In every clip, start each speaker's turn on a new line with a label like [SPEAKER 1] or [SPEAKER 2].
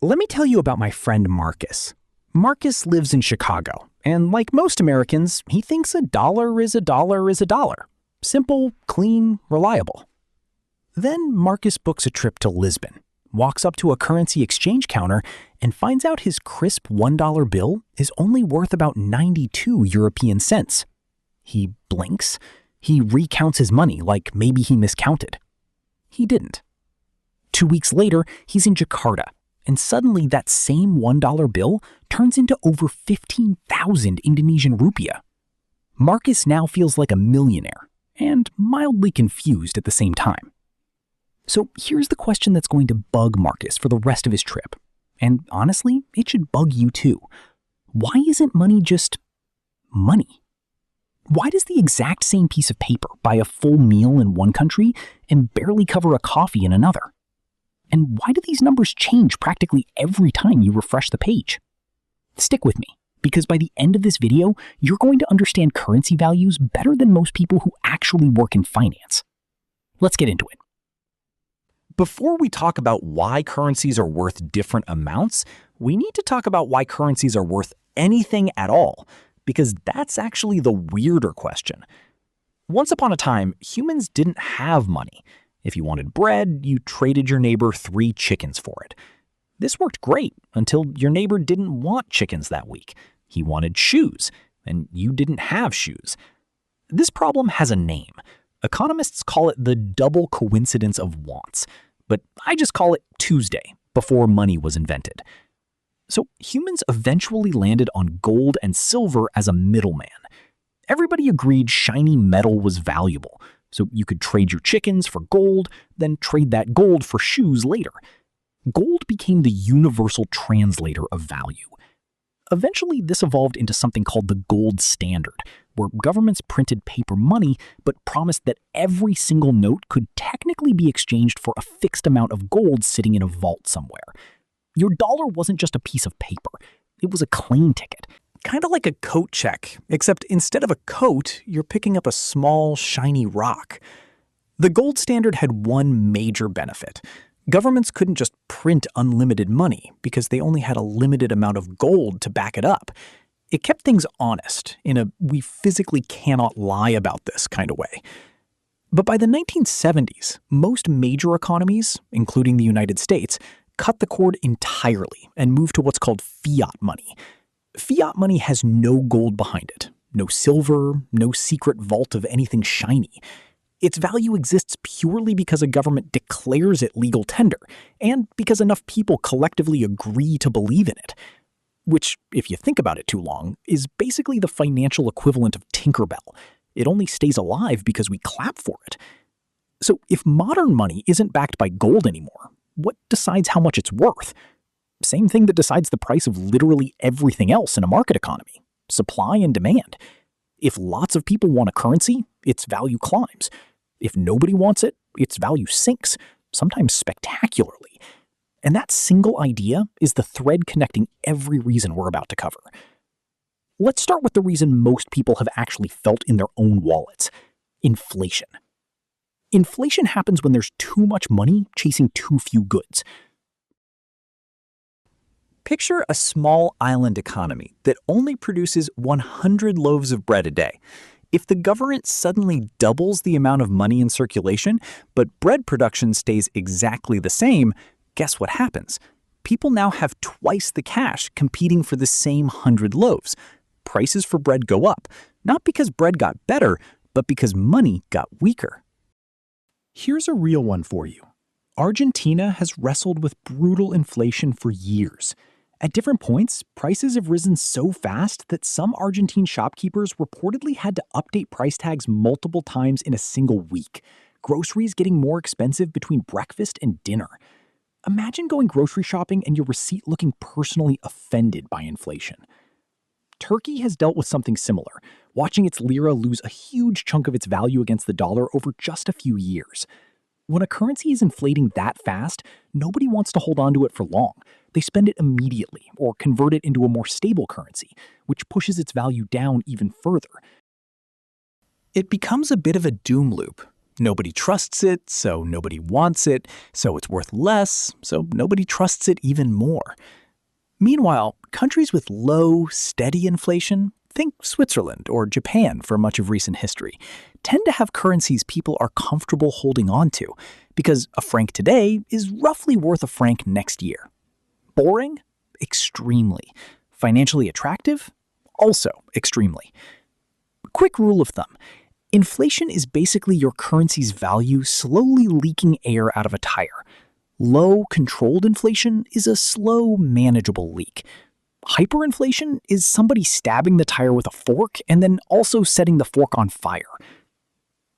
[SPEAKER 1] Let me tell you about my friend Marcus. Marcus lives in Chicago, and like most Americans, he thinks a dollar is a dollar is a dollar. Simple, clean, reliable. Then Marcus books a trip to Lisbon, walks up to a currency exchange counter, and finds out his crisp $1 bill is only worth about 92 European cents. He blinks. He recounts his money like maybe he miscounted. He didn't. 2 weeks later, he's in Jakarta, and suddenly that same $1 bill turns into over 15,000 Indonesian rupiah. Marcus now feels like a millionaire, and mildly confused at the same time. So here's the question that's going to bug Marcus for the rest of his trip. And honestly, it should bug you too. Why isn't money just money? Why does the exact same piece of paper buy a full meal in one country and barely cover a coffee in another? And why do these numbers change practically every time you refresh the page? Stick with me, because by the end of this video, you're going to understand currency values better than most people who actually work in finance. Let's get into it. Before we talk about why currencies are worth different amounts, we need to talk about why currencies are worth anything at all, because that's actually the weirder question. Once upon a time, humans didn't have money. If you wanted bread, you traded your neighbor 3 chickens for it. This worked great until your neighbor didn't want chickens that week. He wanted shoes, and you didn't have shoes. This problem has a name. Economists call it the double coincidence of wants, but I just call it Tuesday, before money was invented. So humans eventually landed on gold and silver as a middleman. Everybody agreed shiny metal was valuable, so you could trade your chickens for gold, then trade that gold for shoes later. Gold became the universal translator of value. Eventually, this evolved into something called the gold standard, where governments printed paper money but promised that every single note could technically be exchanged for a fixed amount of gold sitting in a vault somewhere. Your dollar wasn't just a piece of paper. It was a claim ticket. Kind of like a coat check, except instead of a coat, you're picking up a small, shiny rock. The gold standard had one major benefit. Governments couldn't just print unlimited money because they only had a limited amount of gold to back it up. It kept things honest in a we physically cannot lie about this kind of way. But by the 1970s, most major economies, including the United States, cut the cord entirely and moved to what's called fiat money. Fiat money has no gold behind it, no silver, no secret vault of anything shiny. Its value exists purely because a government declares it legal tender, and because enough people collectively agree to believe in it. Which, if you think about it too long, is basically the financial equivalent of Tinkerbell. It only stays alive because we clap for it. So if modern money isn't backed by gold anymore, what decides how much it's worth? Same thing that decides the price of literally everything else in a market economy: supply and demand. If lots of people want a currency, its value climbs. If nobody wants it, its value sinks, sometimes spectacularly. And that single idea is the thread connecting every reason we're about to cover. Let's start with the reason most people have actually felt in their own wallets: inflation. Inflation happens when there's too much money chasing too few goods. Picture a small island economy that only produces 100 loaves of bread a day. If the government suddenly doubles the amount of money in circulation, but bread production stays exactly the same, guess what happens? People now have twice the cash competing for the same 100 loaves. Prices for bread go up, not because bread got better, but because money got weaker. Here's a real one for you. Argentina has wrestled with brutal inflation for years. At different points, prices have risen so fast that some Argentine shopkeepers reportedly had to update price tags multiple times in a single week. Groceries getting more expensive between breakfast and dinner. Imagine going grocery shopping and your receipt looking personally offended by inflation. Turkey has dealt with something similar, watching its lira lose a huge chunk of its value against the dollar over just a few years. When a currency is inflating that fast, nobody wants to hold on to it for long. They spend it immediately or convert it into a more stable currency, which pushes its value down even further. It becomes a bit of a doom loop. Nobody trusts it, so nobody wants it, so it's worth less, so nobody trusts it even more. Meanwhile, countries with low, steady inflation, think Switzerland or Japan for much of recent history, tend to have currencies people are comfortable holding on to, because a franc today is roughly worth a franc next year. Boring? Extremely. Financially attractive? Also extremely. Quick rule of thumb. Inflation is basically your currency's value slowly leaking air out of a tire. Low, controlled inflation is a slow, manageable leak. Hyperinflation is somebody stabbing the tire with a fork and then also setting the fork on fire.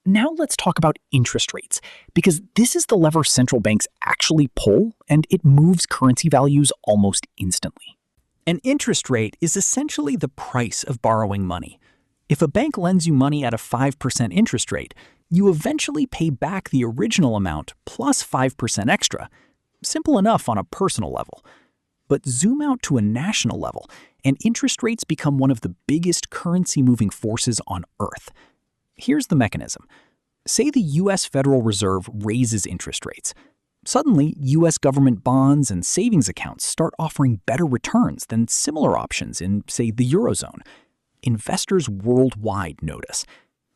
[SPEAKER 1] Now let's talk about interest rates, because this is the lever central banks actually pull, and it moves currency values almost instantly. An interest rate is essentially the price of borrowing money. If a bank lends you money at a 5% interest rate, you eventually pay back the original amount plus 5% extra. Simple enough on a personal level. But zoom out to a national level, and interest rates become one of the biggest currency-moving forces on Earth. Here's the mechanism. Say the US Federal Reserve raises interest rates. Suddenly, US government bonds and savings accounts start offering better returns than similar options in, say, the Eurozone. Investors worldwide notice.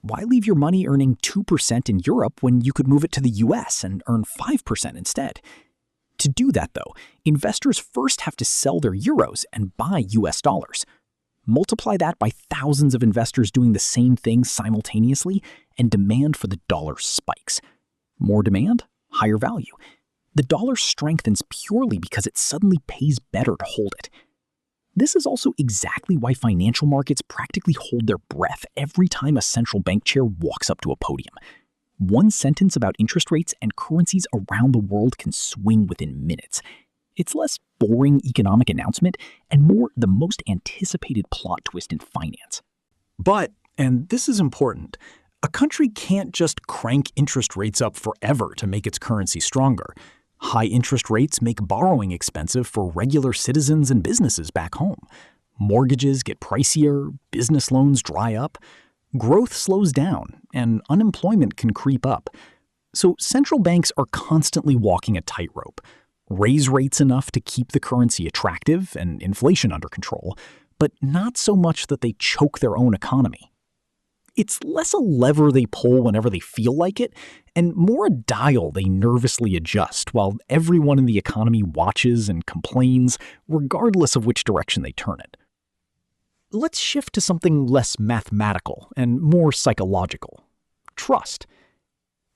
[SPEAKER 1] Why leave your money earning 2% in Europe when you could move it to the US and earn 5% instead? To do that, though, investors first have to sell their euros and buy US dollars. Multiply that by thousands of investors doing the same thing simultaneously, and demand for the dollar spikes. More demand, higher value. The dollar strengthens purely because it suddenly pays better to hold it. This is also exactly why financial markets practically hold their breath every time a central bank chair walks up to a podium. One sentence about interest rates and currencies around the world can swing within minutes. It's less boring economic announcement and more the most anticipated plot twist in finance. But, and this is important, a country can't just crank interest rates up forever to make its currency stronger. High interest rates make borrowing expensive for regular citizens and businesses back home. Mortgages get pricier, business loans dry up, growth slows down, and unemployment can creep up. So central banks are constantly walking a tightrope. Raise rates enough to keep the currency attractive and inflation under control, but not so much that they choke their own economy. It's less a lever they pull whenever they feel like it, and more a dial they nervously adjust while everyone in the economy watches and complains, regardless of which direction they turn it. Let's shift to something less mathematical and more psychological. Trust.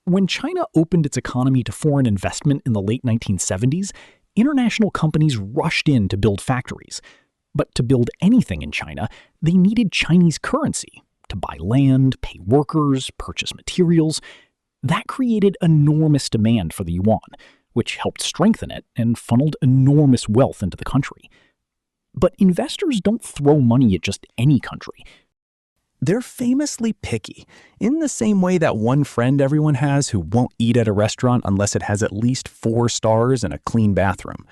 [SPEAKER 1] When China opened its economy to foreign investment in the late 1970s, international companies rushed in to build factories. But to build anything in China, they needed Chinese currency to buy land, pay workers, purchase materials. That created enormous demand for the yuan, which helped strengthen it and funneled enormous wealth into the country. But investors don't throw money at just any country. They're famously picky, in the same way that one friend everyone has who won't eat at a restaurant unless it has at least 4 stars and a clean bathroom.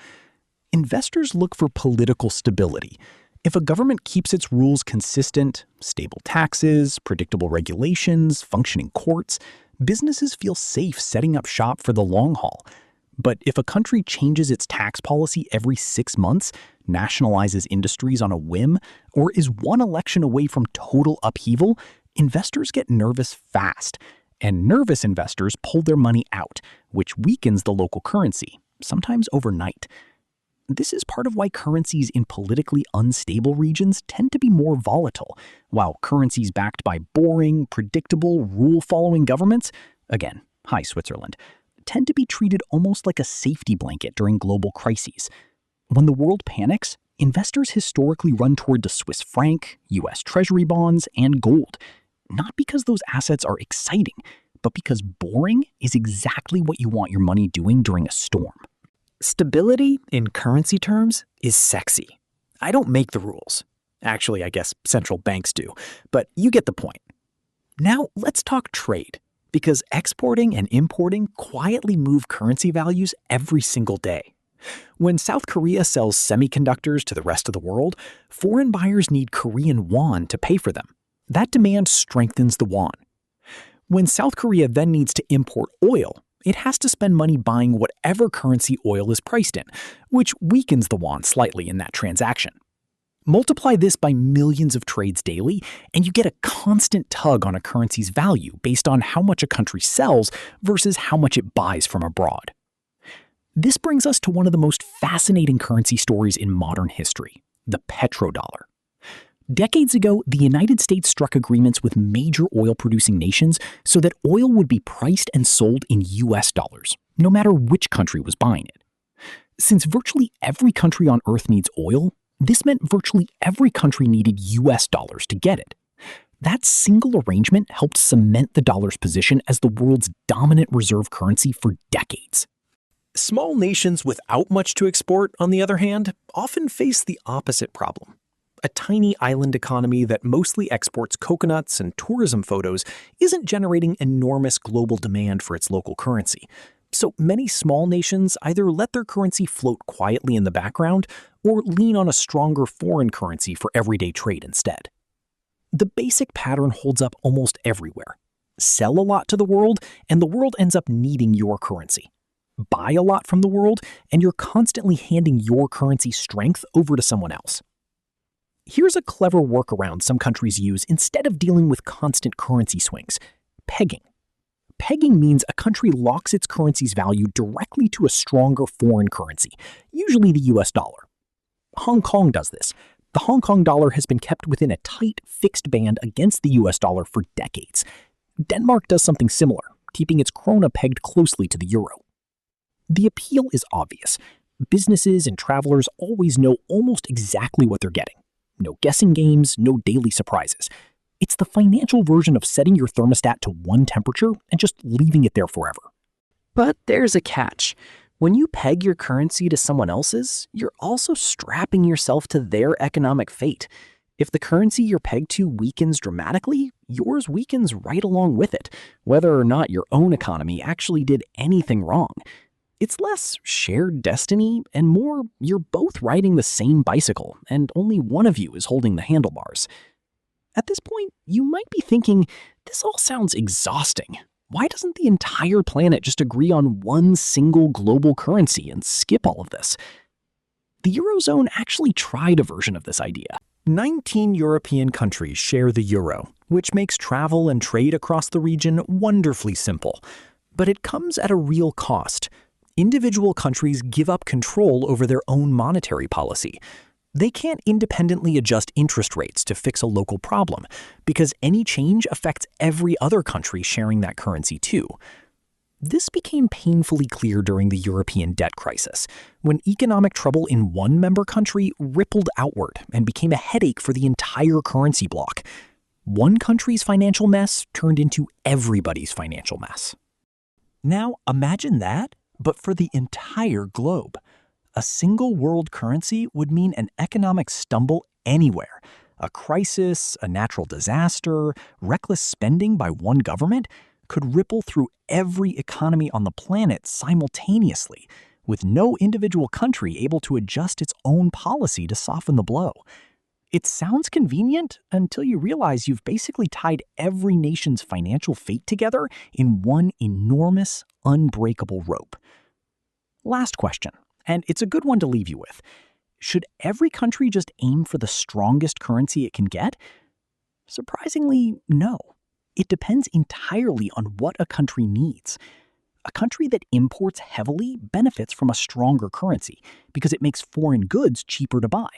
[SPEAKER 1] Investors look for political stability. If a government keeps its rules consistent, stable taxes, predictable regulations, functioning courts, businesses feel safe setting up shop for the long haul. But if a country changes its tax policy every 6 months, nationalizes industries on a whim, or is one election away from total upheaval, investors get nervous fast. And nervous investors pull their money out, which weakens the local currency, sometimes overnight. This is part of why currencies in politically unstable regions tend to be more volatile, while currencies backed by boring, predictable, rule-following governments, again, hi Switzerland, tend to be treated almost like a safety blanket during global crises. When the world panics, investors historically run toward the Swiss franc, US Treasury bonds, and gold, not because those assets are exciting, but because boring is exactly what you want your money doing during a storm. Stability, in currency terms, is sexy. I don't make the rules. Actually, I guess central banks do, but you get the point. Now, let's talk trade, because exporting and importing quietly move currency values every single day. When South Korea sells semiconductors to the rest of the world, foreign buyers need Korean won to pay for them. That demand strengthens the won. When South Korea then needs to import oil, it has to spend money buying whatever currency oil is priced in, which weakens the won slightly in that transaction. Multiply this by millions of trades daily, and you get a constant tug on a currency's value based on how much a country sells versus how much it buys from abroad. This brings us to one of the most fascinating currency stories in modern history, the petrodollar. Decades ago, the United States struck agreements with major oil-producing nations so that oil would be priced and sold in US dollars, no matter which country was buying it. Since virtually every country on Earth needs oil, this meant virtually every country needed US dollars to get it. That single arrangement helped cement the dollar's position as the world's dominant reserve currency for decades. Small nations without much to export, on the other hand, often face the opposite problem. A tiny island economy that mostly exports coconuts and tourism photos isn't generating enormous global demand for its local currency. So many small nations either let their currency float quietly in the background or lean on a stronger foreign currency for everyday trade instead. The basic pattern holds up almost everywhere. Sell a lot to the world, and the world ends up needing your currency. Buy a lot from the world, and you're constantly handing your currency strength over to someone else. Here's a clever workaround some countries use instead of dealing with constant currency swings: pegging. Pegging means a country locks its currency's value directly to a stronger foreign currency, usually the US dollar. Hong Kong does this. The Hong Kong dollar has been kept within a tight, fixed band against the US dollar for decades. Denmark does something similar, keeping its krona pegged closely to the euro. The appeal is obvious. Businesses and travelers always know almost exactly what they're getting. No guessing games, no daily surprises. It's the financial version of setting your thermostat to one temperature and just leaving it there forever.
[SPEAKER 2] But there's a catch. When you peg your currency to someone else's, you're also strapping yourself to their economic fate. If the currency you're pegged to weakens dramatically, yours weakens right along with it, whether or not your own economy actually did anything wrong. It's less shared destiny and more you're both riding the same bicycle and only one of you is holding the handlebars. At this point, you might be thinking, this all sounds exhausting. Why doesn't the entire planet just agree on one single global currency and skip all of this? The Eurozone actually tried a version of this idea. 19 European countries share the euro, which makes travel and trade across the region wonderfully simple. But it comes at a real cost. Individual countries give up control over their own monetary policy. They can't independently adjust interest rates to fix a local problem, because any change affects every other country sharing that currency too. This became painfully clear during the European debt crisis, when economic trouble in one member country rippled outward and became a headache for the entire currency bloc. One country's financial mess turned into everybody's financial mess. Now imagine that, but for the entire globe. A single world currency would mean an economic stumble anywhere. A crisis, a natural disaster, reckless spending by one government could ripple through every economy on the planet simultaneously, with no individual country able to adjust its own policy to soften the blow. It sounds convenient until you realize you've basically tied every nation's financial fate together in one enormous, unbreakable rope. Last question, and it's a good one to leave you with. Should every country just aim for the strongest currency it can get? Surprisingly, no. It depends entirely on what a country needs. A country that imports heavily benefits from a stronger currency because it makes foreign goods cheaper to buy.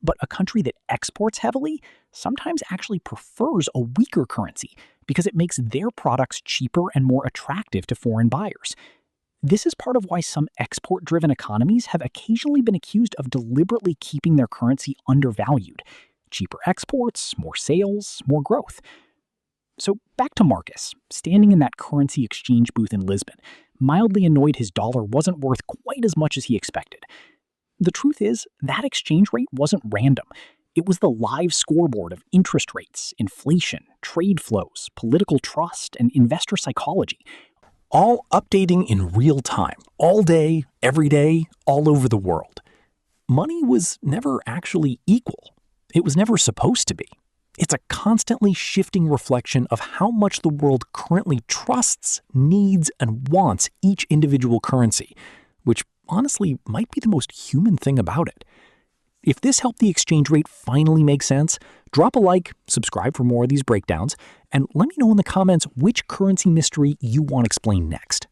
[SPEAKER 2] But a country that exports heavily sometimes actually prefers a weaker currency because it makes their products cheaper and more attractive to foreign buyers. This is part of why some export-driven economies have occasionally been accused of deliberately keeping their currency undervalued. Cheaper exports, more sales, more growth. So back to Marcus, standing in that currency exchange booth in Lisbon, mildly annoyed his dollar wasn't worth quite as much as he expected. The truth is, that exchange rate wasn't random. It was the live scoreboard of interest rates, inflation, trade flows, political trust, and investor psychology, all updating in real time, all day, every day, all over the world. Money was never actually equal. It was never supposed to be.
[SPEAKER 1] It's a constantly shifting reflection of how much the world currently trusts, needs, and wants each individual currency, which honestly might be the most human thing about it. If this helped the exchange rate finally make sense, drop a like, subscribe for more of these breakdowns, and let me know in the comments which currency mystery you want explained next.